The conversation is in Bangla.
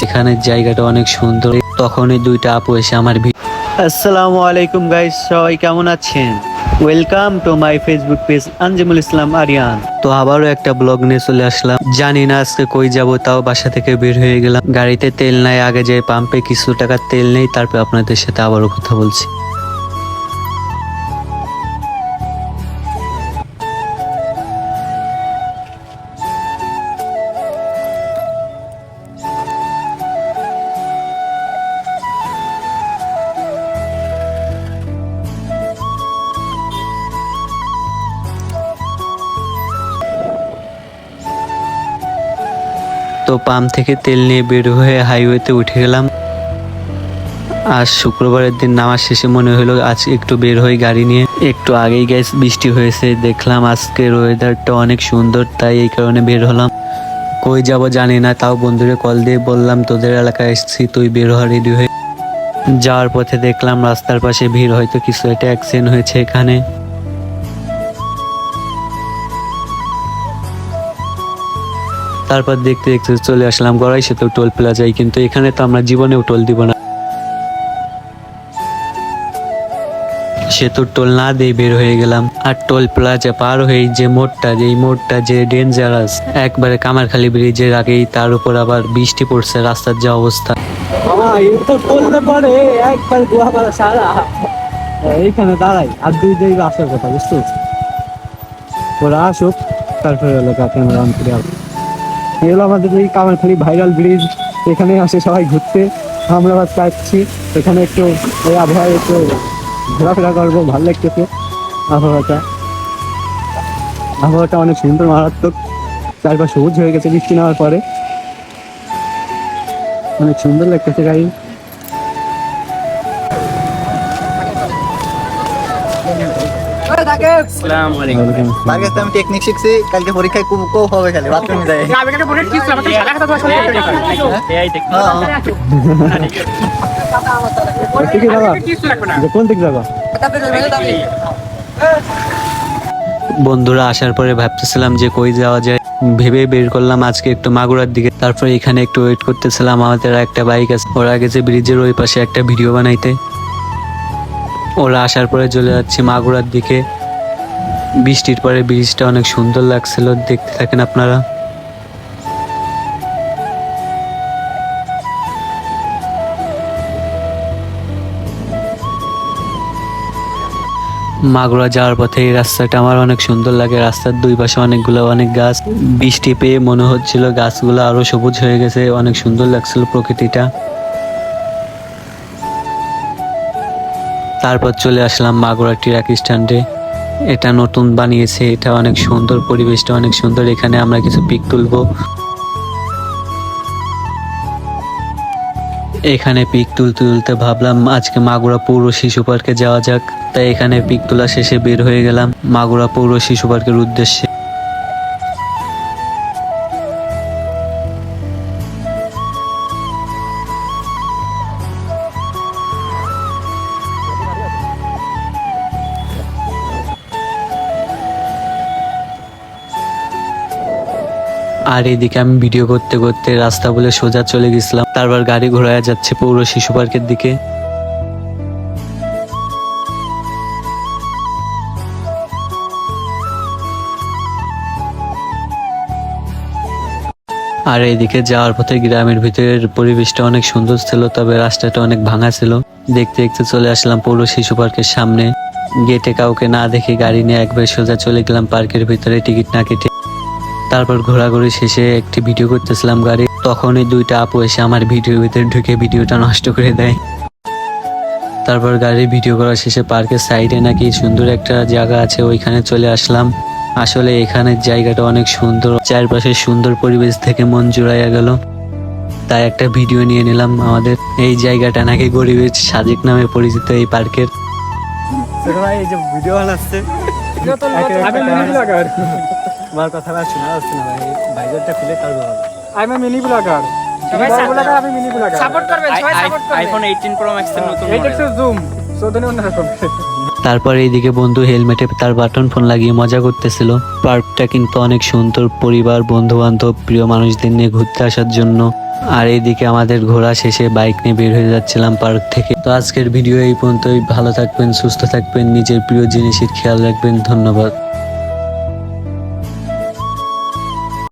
এখানের জায়গাটা অনেক সুন্দর। তখনই দুইটা আপু এসে আমার আসসালামু আলাইকুম গাইস, সবাই কেমন আছেন? Welcome to my Facebook page Anjumul Islam Ariyan. তো আবারও একটা ব্লগ নিয়ে চলে আসলাম। জানি না আজকে কই যাব, তাও বাসা থেকে বের হয়ে গেলাম। গাড়িতে তেল নাই, আগে যে পাম্পে কিছু টাকা তেল নেই, তারপর আপনাদের সাথে আবারও কথা বলছি। তো পাম্প থেকে তেল নিয়ে বের হয়ে হাইওয়েতে উঠে গেলাম। আজ শুক্রবারের দিন নামাজ শেষে মনে হলো আজ একটু বের হই গাড়ি নিয়ে। একটু আগেই গ্যাস বৃষ্টি হয়েছে, দেখলাম আজকের ওয়েদারটা অনেক সুন্দর, তাই এই কারণে বের হলাম। কই যাব জানি না, তাও বন্ধুরে কল দিয়ে বললাম তোদের এলাকায় এসেছি, তুই বের হ রেডি হয়ে। যাওয়ার পথে দেখলাম রাস্তার পাশে ভিড়, হয়তো কিছু একটা অ্যাক্সিডেন্ট হয়েছে এখানে। তারপর দেখতে দেখতে চলে আসলাম গড়াই সেতু টোল প্লাজায়, কিন্তু এখানে তো আমরা জীবনেও টোল দিব না। সেতুর টোল না দিয়ে বের হয়ে গেলাম। আর টোল প্লাজা পার হয়ে যে মোড়টা যে ডেঞ্জারাস, একবারে কামারখালী ব্রিজের আগেই, তার উপর আবার বৃষ্টি পড়ছে, রাস্তার যা অবস্থা। এইখানে দাঁড়াই আর দুই জায়গা আসার কথা, বুঝছো? ওরা আসুক, তারপরে হলো এগুলো আমাদের এই কামারখালী ভাইরাল ব্রিজ, এখানে আসে সবাই ঘুরতে। আমরা আবার চাচ্ছি এখানে একটু ওই আবহাওয়া একটু ঘোরাফেরা করবো, ভালো লাগতেছে। আবহাওয়াটা অনেক সুন্দর, মারাত্মক। চারপাশ সবুজ হয়ে গেছে বৃষ্টি নেওয়ার পরে, অনেক সুন্দর লাগতেছে গাড়ি। আমি টেকনিক শিখছি, কালকে পরীক্ষায় খুব হবে খালি বাথরুমে যায়। কোন দিক যাবা? বন্ধুরা আসার পরে ভাবতেছিলাম যে কই যাওয়া যায়, ভেবে বের করলাম আজকে একটু মাগুরার দিকে। তারপরে এখানে একটু ওয়েট করতেছিলাম, আমাদের একটা বাইক আছে, ওরা গেছে ব্রিজের ওই পাশে একটা ভিডিও বানাইতে। ওরা আসার পরে চলে যাচ্ছি মাগুরার দিকে। বৃষ্টির পরে ব্রিজটা অনেক সুন্দর লাগছিল, দেখতে থাকেন আপনারা। মাগুরা যাওয়ার পথে এই রাস্তাটা আমার অনেক সুন্দর লাগে। রাস্তার দুই পাশে অনেক গাছ, বৃষ্টি পেয়ে মনে হচ্ছিল গাছগুলো আরো সবুজ হয়ে গেছে, অনেক সুন্দর লাগছিল প্রকৃতিটা। তারপর চলে আসলাম মাগুরা ট্রাক স্ট্যান্ডে। এটা নতুন বানিয়েছে, এটা অনেক সুন্দর, পরিবেশটা অনেক সুন্দর। এখানে আমরা কিছু পিক তুলবো। এখানে পিক তুলতে ভাবলাম আজকে মাগুরা পৌর শিশু পার্কে যাওয়া যাক, তাই এখানে পিক তোলা শেষে বের হয়ে গেলাম মাগুরা পৌর শিশু পার্কের উদ্দেশ্যে। আর এদিকে আমি ভিডিও করতে করতে রাস্তা বলে সোজা চলে গেছিলাম। তারপর গাড়ি ঘোরায় যাচ্ছে পৌর শিশু পার্কের দিকে। আর এইদিকে যাওয়ার পথে গ্রামের ভিতরের পরিবেশটা অনেক সুন্দর ছিল, তবে রাস্তাটা অনেক ভাঙা ছিল। দেখতে দেখতে চলে আসলাম পৌর শিশু পার্কের সামনে। গেটে কাউকে না দেখে গাড়ি নিয়ে একবার সোজা চলে গেলাম পার্কের ভিতরে, টিকিট না কেটে। তারপর ঘোরাঘুরি শেষে একটি ভিডিও করতেছিলাম গাড়ি, তখনই দুইটা আপু এসে আমার ভিডিওর ভিতরে ঢুকে ভিডিওটা নষ্ট করে দেয়। তারপর গাড়ির ভিডিও করা শেষে পার্কের সাইডে নাকি সুন্দর একটা জায়গা আছে, ওইখানে চলে আসলাম। আসলে এখানের জায়গাটা অনেক সুন্দর, চারপাশে সুন্দর পরিবেশ থেকে মন জুড়াইয়া গেল, তাই একটা ভিডিও নিয়ে নিলাম। আমাদের এই জায়গাটা নাকি গরিবের সাজেক নামে পরিচিত এই পার্কের। এই যে ভিডিও বানাচ্ছে আমার কথা শোনা যাচ্ছে না ভাই, ভাইজারটা খুলে তারপর আমি মিনি ব্লগার, আমি মিনি ব্লগার। সাপোর্ট করবেন, সবাই সাপোর্ট করবেন। আইফোন 18 প্রো ম্যাক্স এর নতুন মডেল। এই দেখছো জুম, সৌদনি অন্যরকম। তারপর এইদিকে বন্ধু হেলমেটে তার বাটন ফোন লাগিয়ে মজা করতেছিল। পার্কটা কিন্তু অনেক সুন্দর, পরিবার, বন্ধু বান্ধব, প্রিয় মানুষদের নিয়ে ঘুরতে আসার জন্য। আর এইদিকে আমাদের ঘোরা শেষে বাইক নিয়ে বের হয়ে যাচ্ছিলাম পার্ক থেকে। তো আজকের ভিডিও এই পর্যন্তই। ভালো থাকবেন, সুস্থ থাকবেন, নিজের প্রিয় জিনিসের খেয়াল রাখবেন। ধন্যবাদ।